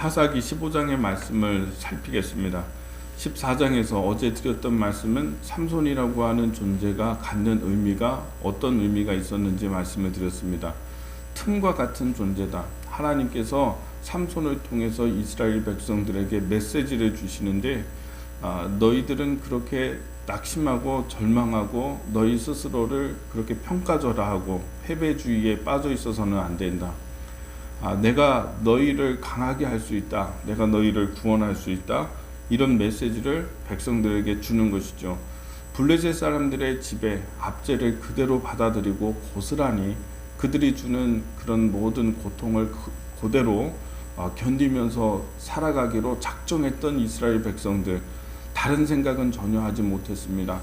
사사기 15장의 말씀을 살피겠습니다. 14장에서 어제 드렸던 말씀은 삼손이라고 하는 존재가 갖는 의미가 어떤 의미가 있었는지 말씀을 드렸습니다. 틈과 같은 존재다. 하나님께서 삼손을 통해서 이스라엘 백성들에게 메시지를 주시는데 너희들은 그렇게 낙심하고 절망하고 너희 스스로를 그렇게 평가절하하고 패배주의에 빠져 있어서는 안 된다. 내가 너희를 강하게 할 수 있다. 내가 너희를 구원할 수 있다. 이런 메시지를 백성들에게 주는 것이죠. 블레셋 사람들의 지배, 압제를 그대로 받아들이고 고스란히 그들이 주는 그런 모든 고통을 그대로 견디면서 살아가기로 작정했던 이스라엘 백성들, 다른 생각은 전혀 하지 못했습니다.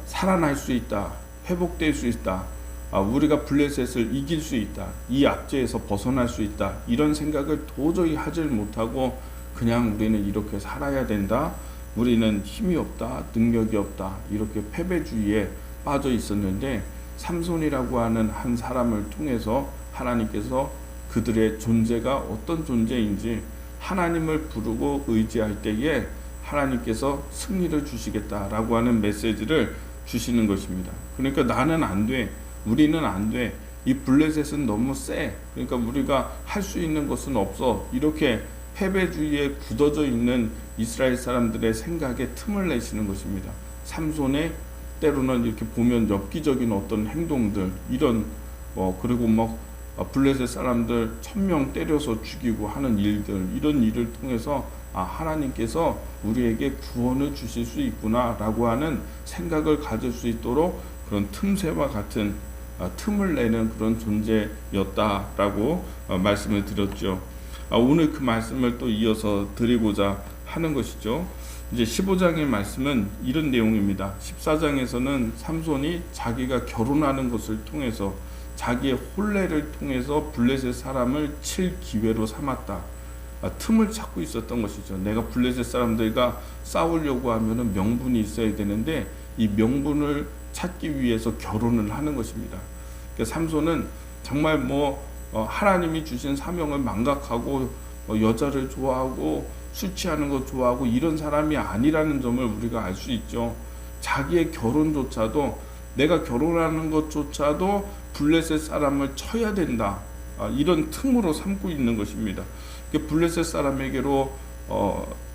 살아날 수 있다. 회복될 수 있다. 우리가 블레셋을 이길 수 있다. 이 압제에서 벗어날 수 있다. 이런 생각을 도저히 하질 못하고 그냥 우리는 이렇게 살아야 된다. 우리는 힘이 없다. 능력이 없다. 이렇게 패배주의에 빠져 있었는데 삼손이라고 하는 한 사람을 통해서 하나님께서 그들의 존재가 어떤 존재인지 하나님을 부르고 의지할 때에 하나님께서 승리를 주시겠다라고 하는 메시지를 주시는 것입니다. 그러니까 나는 안 돼. 우리는 안 돼. 이 블레셋은 너무 세. 그러니까 우리가 할 수 있는 것은 없어. 이렇게 패배주의에 굳어져 있는 이스라엘 사람들의 생각에 틈을 내시는 것입니다. 삼손의 때로는 이렇게 보면 엽기적인 어떤 행동들, 이런 그리고 블레셋 사람들 1000명 때려서 죽이고 하는 일들, 이런 일을 통해서 하나님께서 우리에게 구원을 주실 수 있구나라고 하는 생각을 가질 수 있도록 그런 틈새와 같은 틈을 내는 그런 존재였다라고 말씀을 드렸죠. 오늘 그 말씀을 또 이어서 드리고자 하는 것이죠. 이제 15장의 말씀은 이런 내용입니다. 14장에서는 삼손이 자기가 결혼하는 것을 통해서 자기의 혼례를 통해서 블레셋 사람을 칠 기회로 삼았다. 틈을 찾고 있었던 것이죠. 내가 블레셋 사람들과 싸우려고 하면은 명분이 있어야 되는데 이 명분을 찾기 위해서 결혼을 하는 것입니다. 그러니까 삼손은 정말 하나님이 주신 사명을 망각하고 여자를 좋아하고 술 취하는 것 좋아하고 이런 사람이 아니라는 점을 우리가 알 수 있죠. 자기의 결혼조차도, 내가 결혼하는 것조차도 블레셋 사람을 쳐야 된다. 이런 틈으로 삼고 있는 것입니다. 블레셋 사람에게로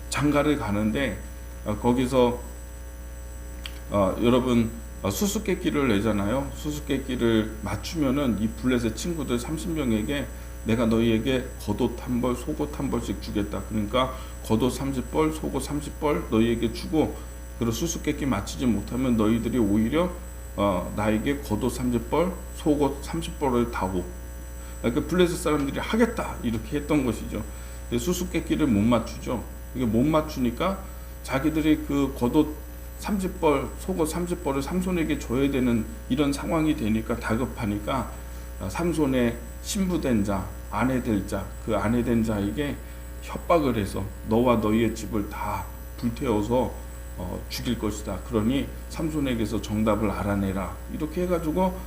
장가를 가는데 거기서 여러분 수수께끼를 내잖아요. 수수께끼를 맞추면은 이 블레셋 친구들 30명에게 내가 너희에게 겉옷 한 벌, 속옷 한 벌씩 주겠다. 그러니까 겉옷 30벌, 속옷 30벌 너희에게 주고, 그리고 수수께끼 맞추지 못하면 너희들이 오히려 나에게 겉옷 30벌, 속옷 30벌을 다오. 그러니까 블레셋 사람들이 하겠다 이렇게 했던 것이죠. 수수께끼를 못 맞추죠. 이게 못 맞추니까 자기들이 그 겉옷 30벌, 속옷 30벌을 삼손에게 줘야 되는 이런 상황이 되니까 다급하니까 삼손의 신부된 자, 아내 될 자, 그 아내 된 자에게 협박을 해서 너와 너희의 집을 다 불태워서 죽일 것이다. 그러니 삼손에게서 정답을 알아내라. 이렇게 해가지고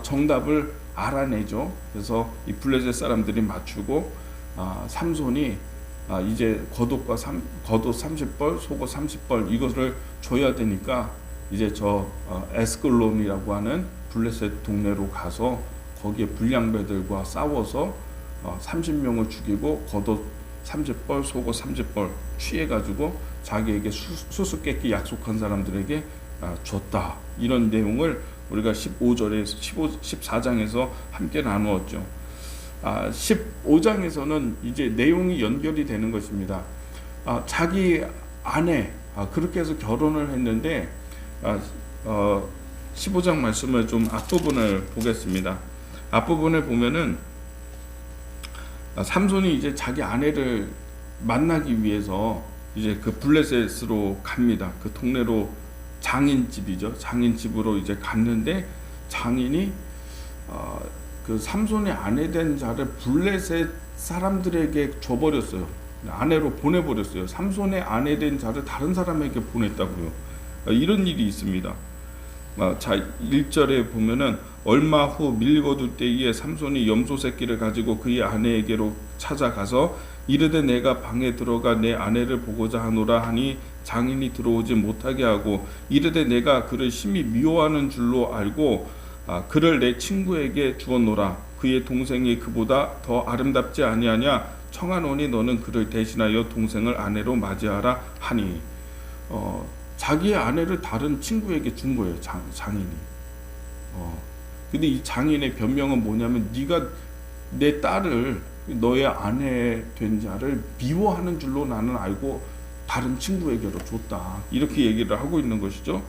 정답을 알아내죠. 그래서 이 블레셋 사람들이 맞추고 삼손이 이제 겉옷 30벌, 속옷 30벌 이것을 줘야 되니까 이제 에스클론이라고 하는 블레셋 동네로 가서 거기에 불량배들과 싸워서 30명을 죽이고 겉옷 30벌, 속옷 30벌 취해가지고 자기에게 수수께끼 약속한 사람들에게 줬다. 이런 내용을 우리가 15절에서 14장에서 함께 나누었죠. 15장에서는 이제 내용이 연결이 되는 것입니다. 자기 아내, 그렇게 해서 결혼을 했는데 15장 말씀을 좀 앞부분을 보겠습니다. 앞부분에 보면은 삼손이 이제 자기 아내를 만나기 위해서 이제 그 블레셋으로 갑니다. 그 동네로 장인집이죠. 장인집으로 이제 갔는데 장인이 그 삼손의 아내 된 자를 블레셋 사람들에게 줘버렸어요. 아내로 보내버렸어요. 삼손의 아내 된 자를 다른 사람에게 보냈다고요. 이런 일이 있습니다. 자, 1절에 보면은 얼마 후 밀거둘 때에 삼손이 염소 새끼를 가지고 그의 아내에게로 찾아가서 이르되 내가 방에 들어가 내 아내를 보고자 하노라 하니 장인이 들어오지 못하게 하고 이르되 내가 그를 심히 미워하는 줄로 알고 그를 내 친구에게 주었노라. 그의 동생이 그보다 더 아름답지 아니하냐. 청하노니 너는 그를 대신하여 동생을 아내로 맞이하라 하니 자기의 아내를 다른 친구에게 준 거예요. 장인이. 근데 이 장인의 변명은 뭐냐면 네가 내 딸을 너의 아내 된 자를 미워하는 줄로 나는 알고 다른 친구에게로 줬다. 이렇게 얘기를 하고 있는 것이죠.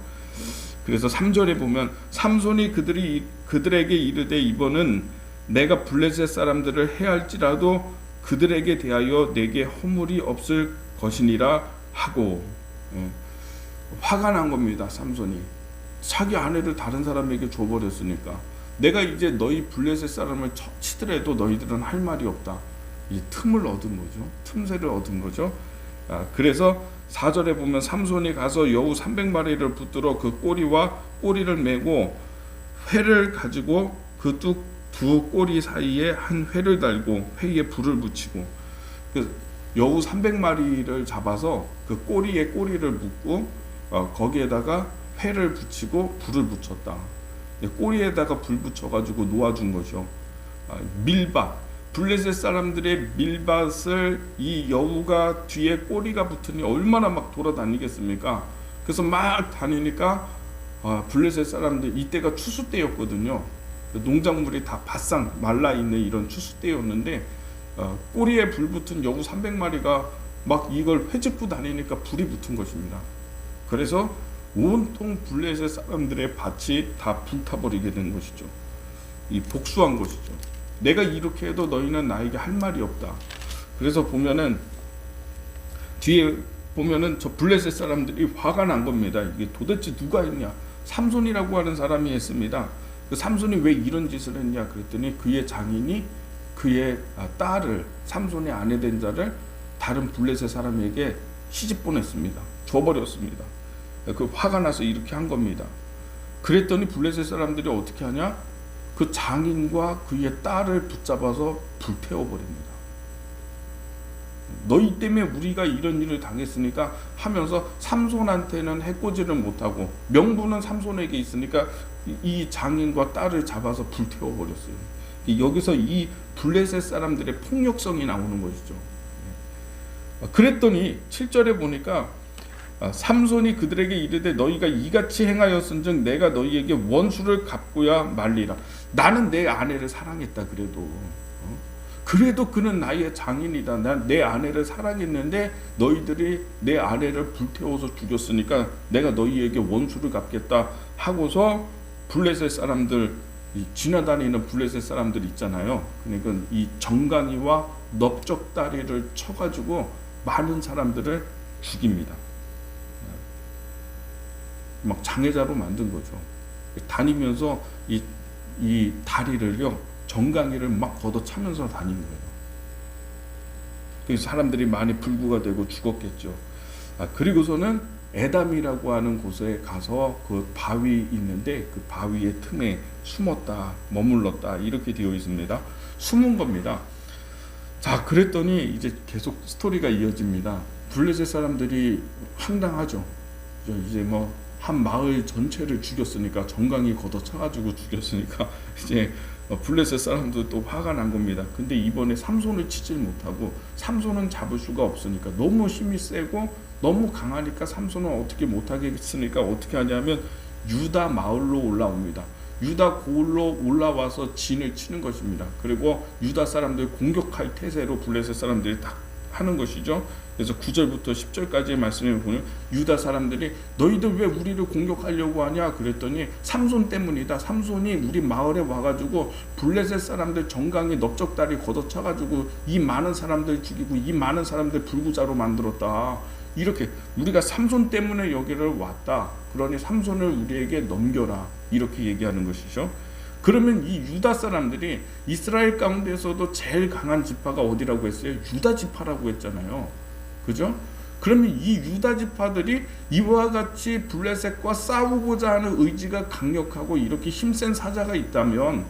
그래서 3절에 보면 삼손이 그들에게 이르되 이번은 내가 블레셋 사람들을 해할지라도 그들에게 대하여 내게 허물이 없을 것이니라 하고 화가 난 겁니다. 삼손이 자기 아내를 다른 사람에게 줘버렸으니까 내가 이제 너희 블레셋 사람을 치더라도 너희들은 할 말이 없다. 이 틈을 얻은 거죠. 틈새를 얻은 거죠. 그래서 4절에 보면 삼손이 가서 여우 300마리를 붙들어 그 꼬리와 꼬리를 메고 회를 가지고 그 두 꼬리 사이에 한 회를 달고 회에 불을 붙이고 그 여우 300마리를 잡아서 그 꼬리에 꼬리를 묶고 거기에다가 회를 붙이고 불을 붙였다. 꼬리에다가 불 붙여가지고 놓아준 거죠. 밀밭, 블레셋 사람들의 밀밭을 이 여우가 뒤에 꼬리가 붙으니 얼마나 막 돌아다니겠습니까? 그래서 막 다니니까 블레셋 사람들 이때가 추수 때였거든요. 농작물이 다 바싹 말라 있는 이런 추수 때였는데 꼬리에 불 붙은 여우 300마리가 막 이걸 회집고 다니니까 불이 붙은 것입니다. 그래서 온통 블레셋 사람들의 밭이 다 불타버리게 된 것이죠. 이 복수한 것이죠. 내가 이렇게 해도 너희는 나에게 할 말이 없다. 그래서 보면은 뒤에 보면은 저 블레셋 사람들이 화가 난 겁니다. 이게 도대체 누가 했냐? 삼손이라고 하는 사람이 했습니다. 그 삼손이 왜 이런 짓을 했냐 그랬더니 그의 장인이 그의 딸을 삼손의 아내 된 자를 다른 블레셋 사람에게 시집 보냈습니다. 줘버렸습니다. 그 화가 나서 이렇게 한 겁니다. 그랬더니 블레셋 사람들이 어떻게 하냐? 그 장인과 그의 딸을 붙잡아서 불태워버립니다. 너희 때문에 우리가 이런 일을 당했으니까 하면서 삼손한테는 해코지를 못하고 명분은 삼손에게 있으니까 이 장인과 딸을 잡아서 불태워버렸어요. 여기서 이 블레셋 사람들의 폭력성이 나오는 것이죠. 그랬더니 7절에 보니까 삼손이 그들에게 이르되 너희가 이같이 행하였은즉 내가 너희에게 원수를 갚고야 말리라. 나는 내 아내를 사랑했다. 그래도 그는 나의 장인이다. 난 내 아내를 사랑했는데 너희들이 내 아내를 불태워서 죽였으니까 내가 너희에게 원수를 갚겠다 하고서 블레셋 사람들 지나다니는 블레셋 사람들 있잖아요. 그러니까 이 정강이와 넓적다리를 쳐가지고 많은 사람들을 죽입니다. 막 장애자로 만든 거죠. 다니면서 이 다리를요 정강이를 막 걷어차면서 다닌 거예요. 그래서 사람들이 많이 불구가 되고 죽었겠죠. 그리고서는 에담이라고 하는 곳에 가서 그 바위 있는데 그 바위의 틈에 숨었다, 머물렀다 이렇게 되어 있습니다. 숨은 겁니다. 자, 그랬더니 이제 계속 스토리가 이어집니다. 블레셋 사람들이 황당하죠. 이제 뭐 한 마을 전체를 죽였으니까 정강이 걷어차가지고 죽였으니까 이제 블레셋 사람도 또 화가 난 겁니다. 근데 이번에 삼손을 치질 못하고 삼손은 잡을 수가 없으니까 너무 힘이 세고 너무 강하니까 삼손은 어떻게 못하겠으니까 어떻게 하냐면 유다 마을로 올라옵니다. 유다 고을로 올라와서 진을 치는 것입니다. 그리고 유다 사람들 공격할 태세로 블레셋 사람들이 딱 하는 것이죠. 그래서 9절부터 10절까지의 말씀을 보면 유다 사람들이 너희들 왜 우리를 공격하려고 하냐 그랬더니 삼손 때문이다. 삼손이 우리 마을에 와가지고 블레셋 사람들 정강이 넓적다리 걷어차가지고 이 많은 사람들 죽이고 이 많은 사람들 불구자로 만들었다. 이렇게 우리가 삼손 때문에 여기를 왔다. 그러니 삼손을 우리에게 넘겨라. 이렇게 얘기하는 것이죠. 그러면 이 유다 사람들이 이스라엘 가운데서도 제일 강한 지파가 어디라고 했어요? 유다 지파라고 했잖아요. 그죠? 그러면 이 유다 지파들이 이와 같이 블레셋과 싸우고자 하는 의지가 강력하고 이렇게 힘센 사자가 있다면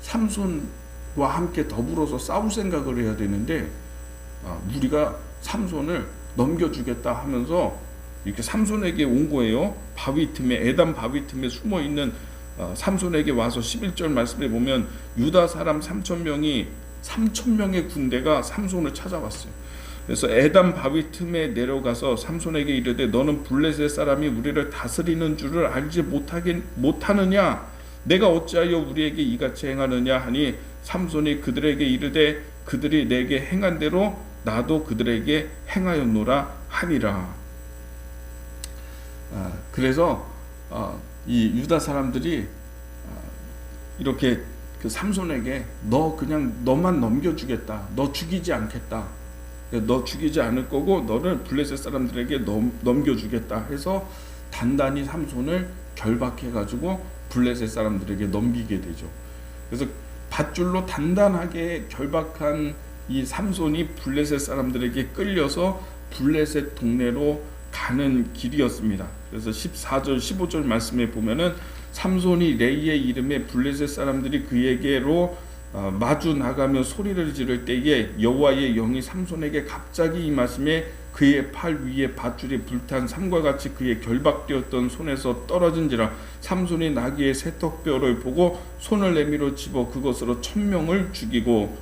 삼손과 함께 더불어서 싸울 생각을 해야 되는데 우리가 삼손을 넘겨주겠다 하면서 이렇게 삼손에게 온 거예요. 바위 틈에, 에단 바위 틈에 숨어 있는 삼손에게 와서 11절 말씀에 보면 유다 사람 3,000명의 군대가 삼손을 찾아왔어요. 그래서 에단 바위 틈에 내려가서 삼손에게 이르되 너는 블레셋 사람이 우리를 다스리는 줄을 알지 못하느냐? 내가 어찌하여 우리에게 이같이 행하느냐 하니 삼손이 그들에게 이르되 그들이 내게 행한 대로 나도 그들에게 행하였노라 하니라. 그래서 이 유다 사람들이 이렇게 그 삼손에게 너만 넘겨주겠다. 너 죽이지 않겠다. 너 죽이지 않을 거고 너를 블레셋 사람들에게 넘겨주겠다 해서 단단히 삼손을 결박해가지고 블레셋 사람들에게 넘기게 되죠. 그래서 밧줄로 단단하게 결박한 이 삼손이 블레셋 사람들에게 끌려서 블레셋 동네로 가는 길이었습니다. 그래서 14절 15절 말씀에 보면은 삼손이 레이의 이름에 블레셋 사람들이 그에게로 마주 나가며 소리를 지를 때에 여호와의 영이 삼손에게 갑자기 임하심에 그의 팔 위에 밧줄이 불탄 삼과 같이 그의 결박되었던 손에서 떨어진지라. 삼손이 나귀의 새턱뼈를 보고 손을 내밀어 집어 그것으로 1,000명을 죽이고,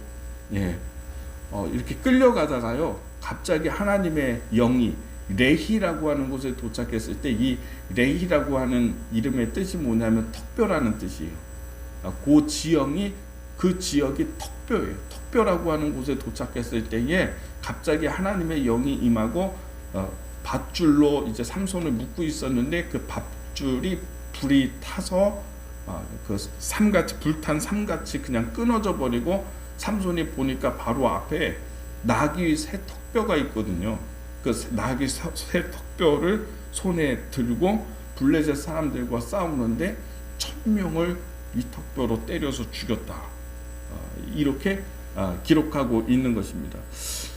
이렇게 끌려가다가요 갑자기 하나님의 영이 레히라고 하는 곳에 도착했을 때, 이 레히라고 하는 이름의 뜻이 뭐냐면 턱뼈라는 뜻이에요. 그 지역이 턱뼈예요. 턱뼈라고 하는 곳에 도착했을 때에 갑자기 하나님의 영이 임하고 밧줄로 이제 삼손을 묶고 있었는데 그 밧줄이 불이 타서 그 삼같이 불탄 삼같이 그냥 끊어져 버리고, 삼손이 보니까 바로 앞에 나귀 새 턱뼈가 있거든요. 그 나귀 새 턱뼈를 손에 들고 블레셋 사람들과 싸우는데 1,000명을 이 턱뼈로 때려서 죽였다. 이렇게 기록하고 있는 것입니다.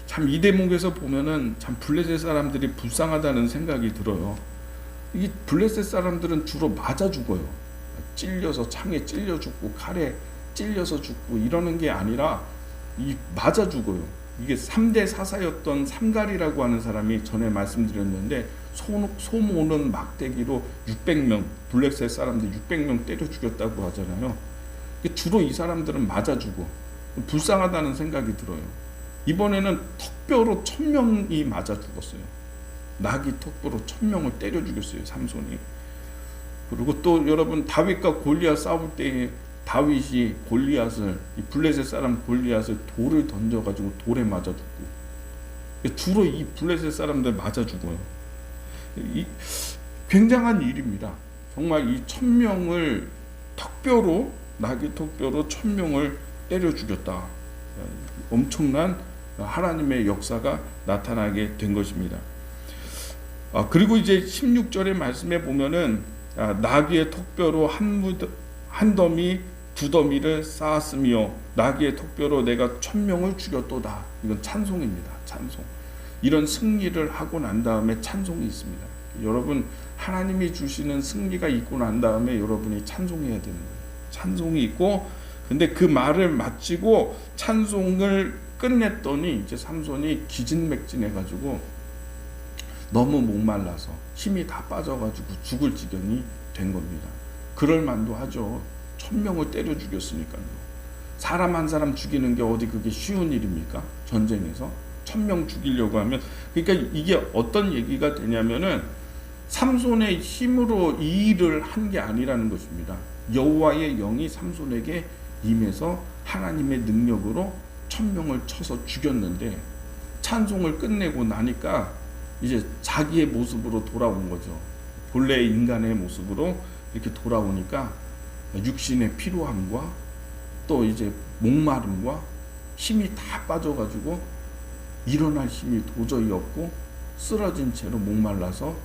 참 이 대목에서 보면은 참 블레셋 사람들이 불쌍하다는 생각이 들어요. 이 블레셋 사람들은 주로 맞아 죽어요. 찔려서 창에 찔려 죽고 칼에 찔려서 죽고 이러는 게 아니라 이 맞아 죽어요. 이게 3대 사사였던 삼갈이라고 하는 사람이 전에 말씀드렸는데 소모는 막대기로 600명 블레셋 사람들 600명 때려 죽였다고 하잖아요. 주로 이 사람들은 맞아 죽어. 불쌍하다는 생각이 들어요. 이번에는 턱뼈로 1,000명이 맞아 죽었어요. 나귀 턱뼈로 1,000명을 때려 죽였어요, 삼손이. 그리고 또 여러분 다윗과 골리앗 싸울 때 다윗이 골리앗을, 이 블레셋 사람 골리앗을 돌을 던져가지고 돌에 맞아 죽고, 주로 이 블레셋 사람들 맞아 죽어요. 이 굉장한 일입니다. 정말 이 1,000명을 턱뼈로, 나귀 턱뼈로 1,000명을 때려 죽였다. 엄청난 하나님의 역사가 나타나게 된 것입니다. 그리고 이제 16절의 말씀에 보면은 나귀의 턱뼈로 한 더미 두 더미를 쌓았으며 나귀의 턱뼈로 내가 1,000명을 죽였도다. 이건 찬송입니다. 찬송. 이런 승리를 하고 난 다음에 찬송이 있습니다. 여러분, 하나님이 주시는 승리가 있고 난 다음에 여러분이 찬송해야 되는 거예요. 찬송이 있고, 근데 그 말을 마치고 찬송을 끝냈더니 이제 삼손이 기진맥진해가지고 너무 목말라서 힘이 다 빠져가지고 죽을 지경이 된 겁니다. 그럴 만도 하죠. 1,000명을 때려 죽였으니까요. 사람 한 사람 죽이는 게 어디 그게 쉬운 일입니까? 전쟁에서 1,000명 죽이려고 하면. 그러니까 이게 어떤 얘기가 되냐면은 삼손의 힘으로 이 일을 한 게 아니라는 것입니다. 여호와의 영이 삼손에게 임해서 하나님의 능력으로 1,000명을 쳐서 죽였는데, 찬송을 끝내고 나니까 이제 자기의 모습으로 돌아온 거죠. 본래의 인간의 모습으로 이렇게 돌아오니까 육신의 피로함과 또 이제 목마름과 힘이 다 빠져가지고 일어날 힘이 도저히 없고 쓰러진 채로 목말라서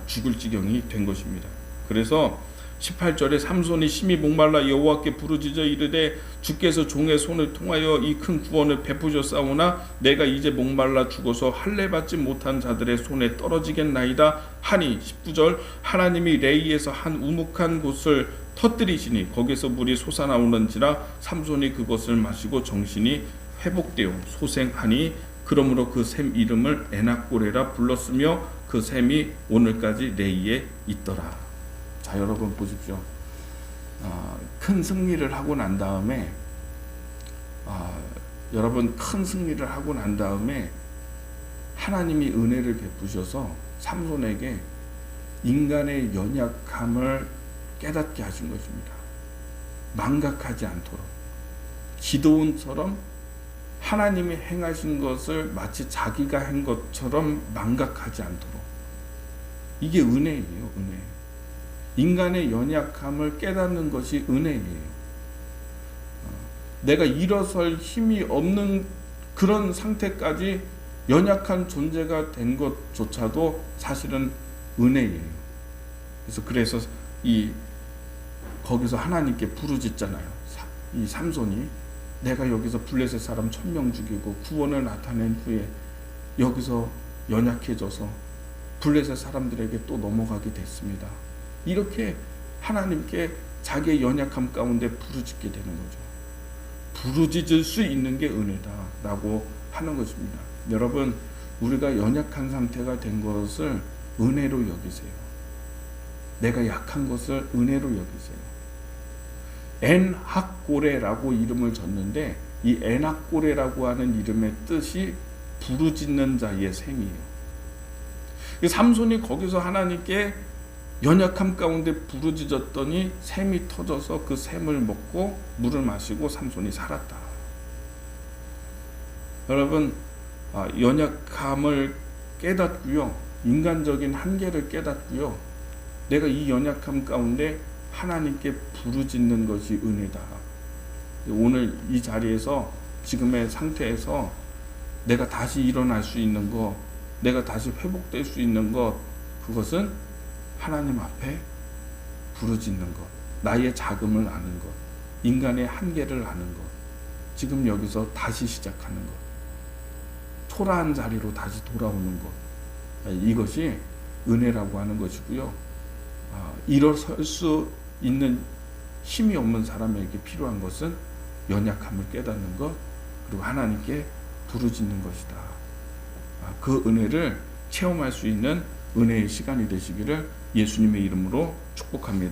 죽을 지경이 된 것입니다. 그래서 18절에 삼손이 심히 목말라 여호와께 부르짖어 이르되 주께서 종의 손을 통하여 이 큰 구원을 베푸셨사오나 내가 이제 목말라 죽어서 할례 받지 못한 자들의 손에 떨어지겠나이다 하니, 19절 하나님이 레이에서 한 우묵한 곳을 터뜨리시니 거기서 물이 솟아나오는지라 삼손이 그것을 마시고 정신이 회복되어 소생하니 그러므로 그 샘 이름을 에낙고레라 불렀으며 그 샘이 오늘까지 레이에 있더라. 자, 여러분 보십시오. 큰 승리를 하고 난 다음에 여러분 큰 승리를 하고 난 다음에 하나님이 은혜를 베푸셔서 삼손에게 인간의 연약함을 깨닫게 하신 것입니다. 망각하지 않도록 기드온처럼 하나님이 행하신 것을 마치 자기가 한 것처럼 망각하지 않도록. 이게 은혜예요. 은혜. 인간의 연약함을 깨닫는 것이 은혜예요. 내가 일어설 힘이 없는 그런 상태까지 연약한 존재가 된 것조차도 사실은 은혜예요. 그래서 거기서 하나님께 부르짖잖아요. 이 삼손이 내가 여기서 블레셋 사람 1000명 죽이고 구원을 나타낸 후에 여기서 연약해져서 블레셋 사람들에게 또 넘어가게 됐습니다. 이렇게 하나님께 자기의 연약함 가운데 부르짖게 되는 거죠. 부르짖을 수 있는 게 은혜다라고 하는 것입니다. 여러분, 우리가 연약한 상태가 된 것을 은혜로 여기세요. 내가 약한 것을 은혜로 여기세요. 엔학고레라고 이름을 줬는데 이 엔학고레라고 하는 이름의 뜻이 부르짖는 자의 샘이에요. 삼손이 거기서 하나님께 연약함 가운데 부르짖었더니 샘이 터져서 그 샘을 먹고 물을 마시고 삼손이 살았다. 여러분, 연약함을 깨닫고요, 인간적인 한계를 깨닫고요, 내가 이 연약함 가운데 하나님께 부르짖는 것이 은혜다. 오늘 이 자리에서 지금의 상태에서 내가 다시 일어날 수 있는 것, 내가 다시 회복될 수 있는 것, 그것은 하나님 앞에 부르짖는 것, 나의 자금을 아는 것, 인간의 한계를 아는 것, 지금 여기서 다시 시작하는 것, 초라한 자리로 다시 돌아오는 것, 이것이 은혜라고 하는 것이고요. 일어설 수 있는 힘이 없는 사람에게 필요한 것은 연약함을 깨닫는 것, 그리고 하나님께 부르짖는 것이다. 그 은혜를 체험할 수 있는 은혜의 시간이 되시기를 예수님의 이름으로 축복합니다.